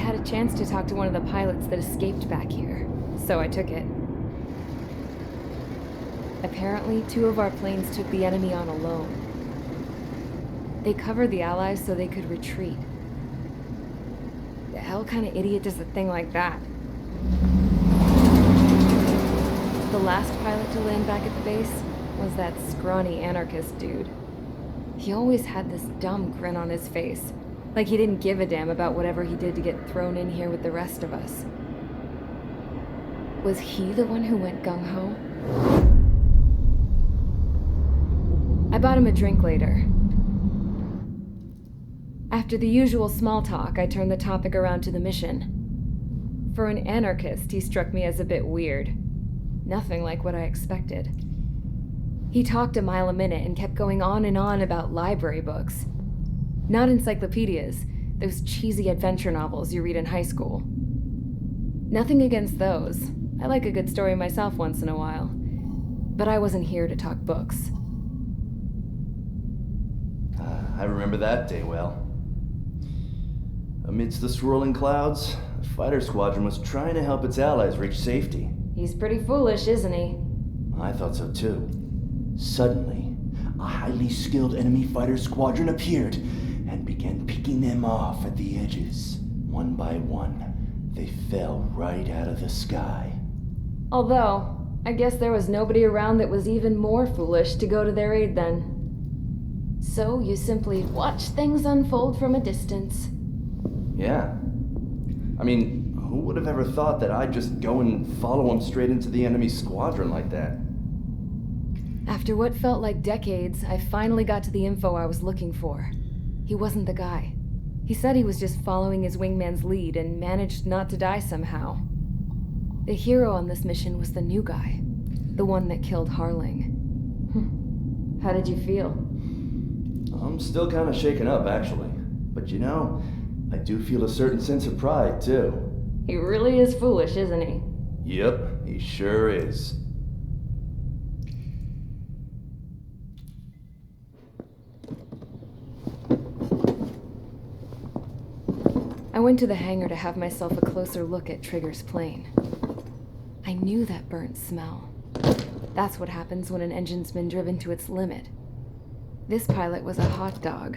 had a chance to talk to one of the pilots that escaped back here, so I took it. Apparently, 2 of our planes took the enemy on alone. They covered the Allies so they could retreat. The hell kind of idiot does a thing like that? The last pilot to land back at the base was that scrawny anarchist dude. He always had this dumb grin on his face, like he didn't give a damn about whatever he did to get thrown in here with the rest of us. Was he the one who went gung-ho? I bought him a drink later. After the usual small talk, I turned the topic around to the mission. For an anarchist, he struck me as a bit weird. Nothing like what I expected. He talked a mile a minute and kept going on and on about library books. Not encyclopedias, those cheesy adventure novels you read in high school. Nothing against those. I like a good story myself once in a while. But I wasn't here to talk books. I remember that day well. Amidst the swirling clouds, the fighter squadron was trying to help its allies reach safety. He's pretty foolish, isn't he? I thought so too. Suddenly, a highly skilled enemy fighter squadron appeared and began picking them off at the edges. One by one, they fell right out of the sky. Although, I guess there was nobody around that was even more foolish to go to their aid then. So you simply watch things unfold from a distance. Yeah. I mean, who would have ever thought that I'd just go and follow him straight into the enemy squadron like that? After what felt like decades, I finally got to the info I was looking for. He wasn't the guy. He said he was just following his wingman's lead and managed not to die somehow. The hero on this mission was the new guy. The one that killed Harling. How did you feel? I'm still kind of shaken up, actually. But you know, I do feel a certain sense of pride, too. He really is foolish, isn't he? Yep, he sure is. I went to the hangar to have myself a closer look at Trigger's plane. I knew that burnt smell. That's what happens when an engine's been driven to its limit. This pilot was a hot dog.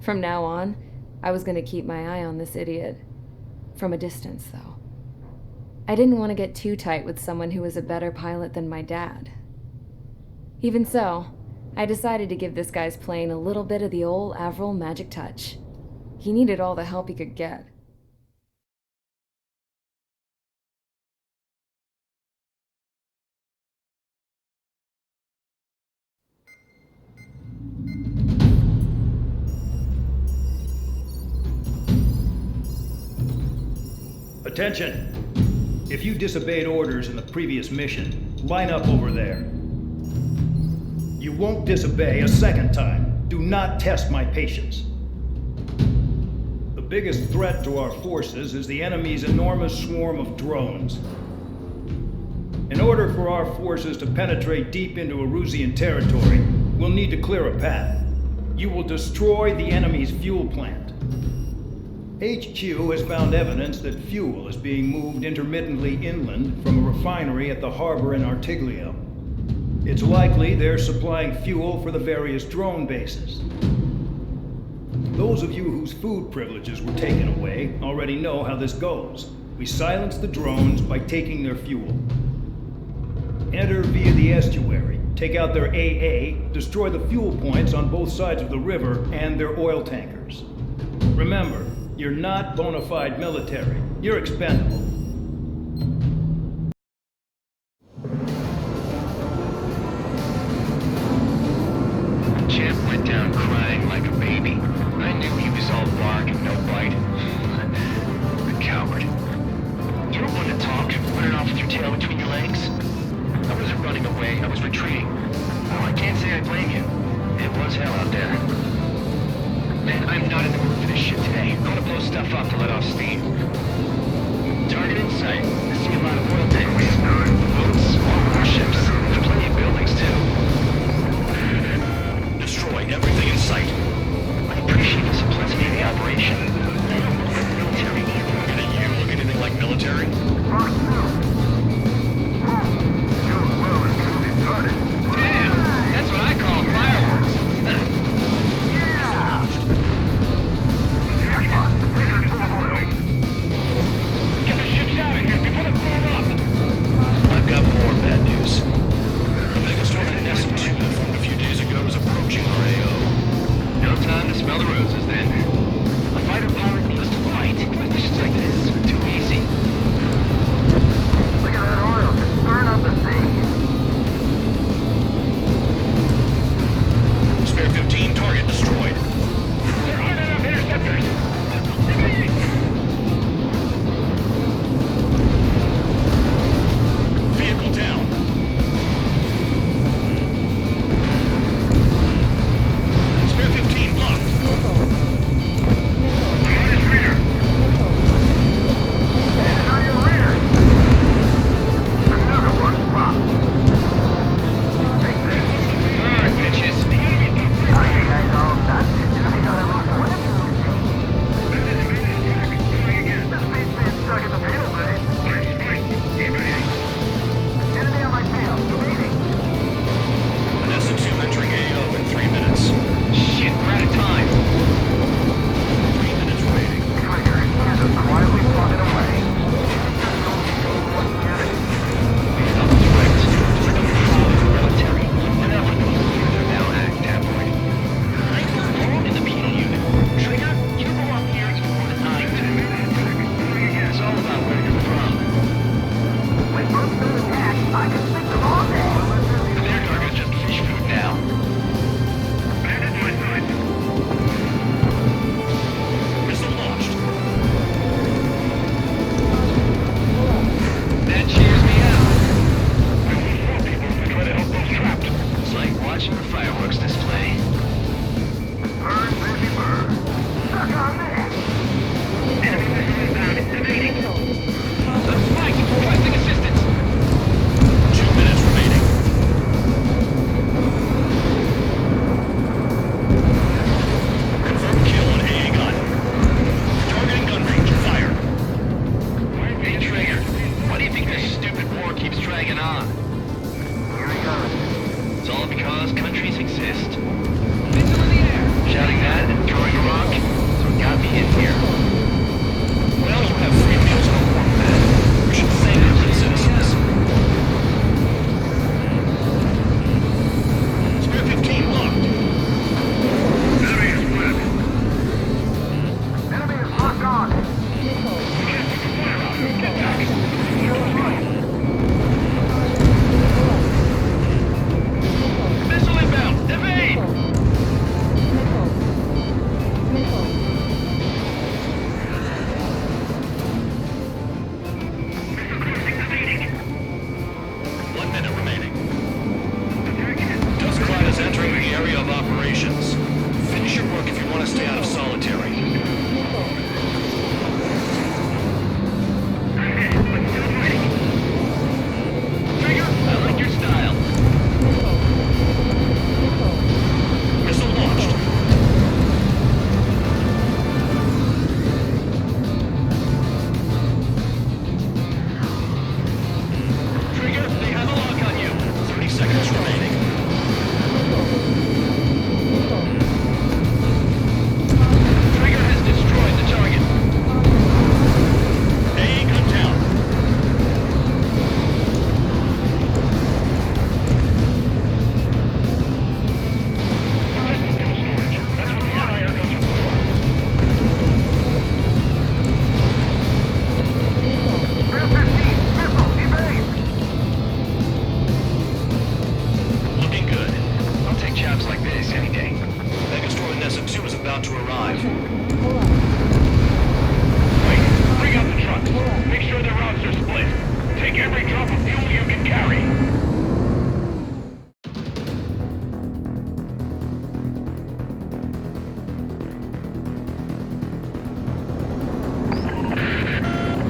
From now on, I was going to keep my eye on this idiot. From a distance, though. I didn't want to get too tight with someone who was a better pilot than my dad. Even so, I decided to give this guy's plane a little bit of the old Avril magic touch. He needed all the help he could get. Attention! If you disobeyed orders in the previous mission, line up over there. You won't disobey a second time. Do not test my patience. The biggest threat to our forces is the enemy's enormous swarm of drones. In order for our forces to penetrate deep into Erusean territory, we'll need to clear a path. You will destroy the enemy's fuel plant. HQ has found evidence that fuel is being moved intermittently inland from a refinery at the harbor in Artiglio. It's likely they're supplying fuel for the various drone bases. Those of you whose food privileges were taken away already know how this goes. We silence the drones by taking their fuel. Enter via the estuary, take out their AA, destroy the fuel points on both sides of the river and their oil tankers. Remember, you're not bona fide military. You're expendable. Champ went down crying like a baby. I knew he was all bark and no bite. The coward. You don't want to talk, running off with your tail between your legs. I wasn't running away, I was retreating. Oh, I can't say I blame you. It was hell out there. Man, I'm not in the mood for this shit today. I'm gonna blow stuff up to let off steam. Target in sight. I see a lot of oil tankers. Boats, warships. There's plenty of buildings, too. Destroy everything in sight. I appreciate the simplicity of the operation. I don't know if military either. alive. Hold on. Wait, bring out the trucks. Make sure their routes are split. Take every drop of fuel you can carry.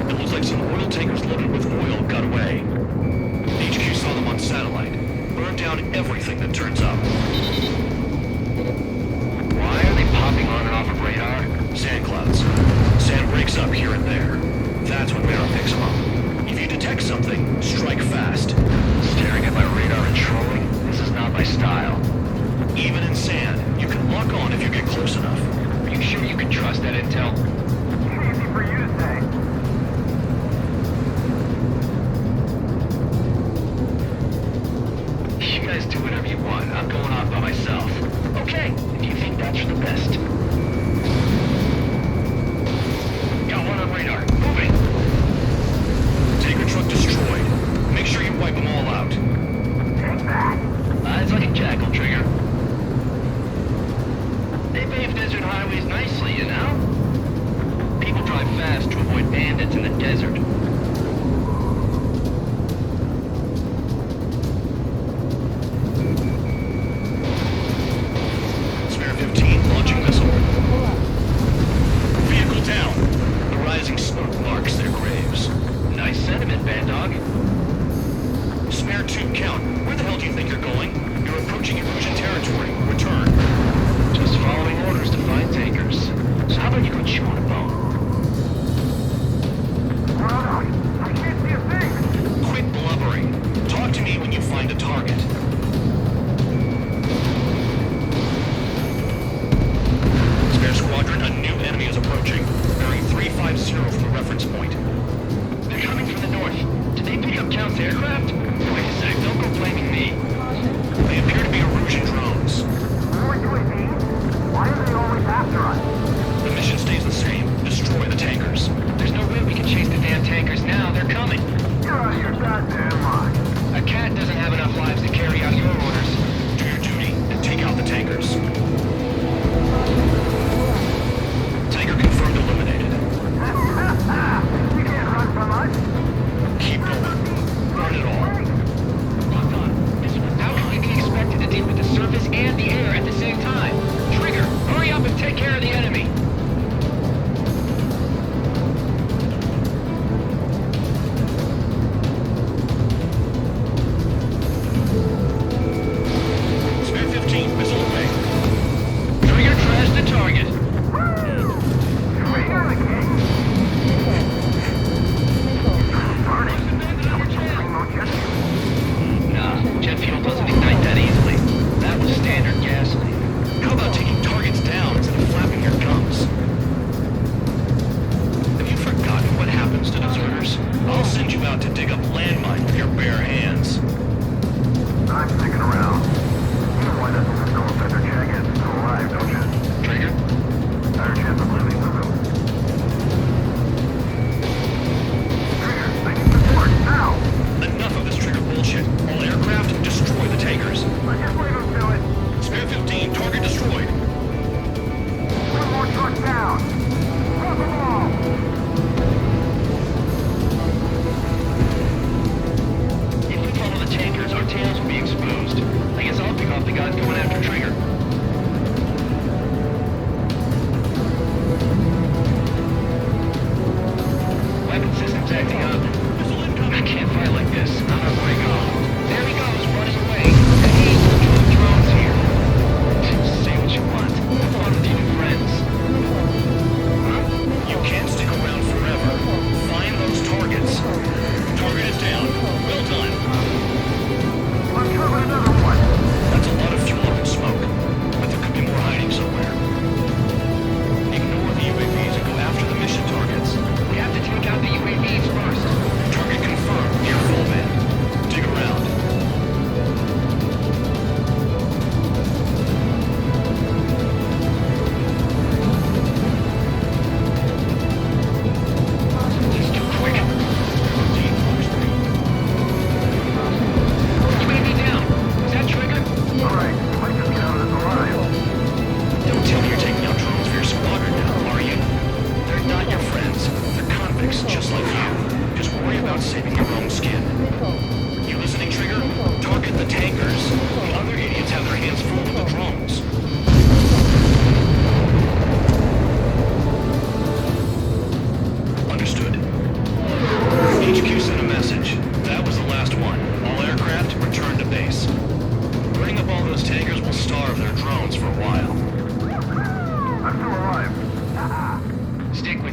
It looks like some oil tankers loaded with oil got away. HQ saw them on satellite. Burned down everything that turns up. Why are they popping on and off of radar? Sand clouds. Sand breaks up here and there. That's when radar picks them up. If you detect something, strike fast. Staring at my radar and trolling? This is not my style. Even in sand, you can lock on if you get close enough. Are you sure you can trust that intel? Easy for you to say. You guys do whatever you want. I'm going off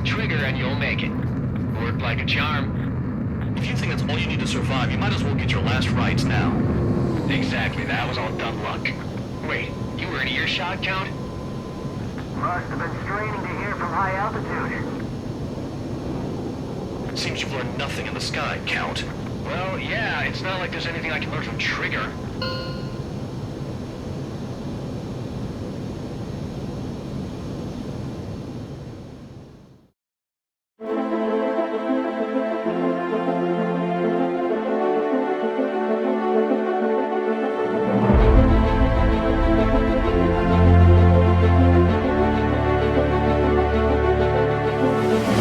with Trigger and you'll make it. Worked like a charm. If you think that's all you need to survive, you might as well get your last rites now. Exactly, that was all dumb luck. Wait, you were in earshot, Count? Must have been straining to hear from high altitude. It seems you've learned nothing in the sky, Count. Well, yeah, it's not like there's anything I can learn from Trigger.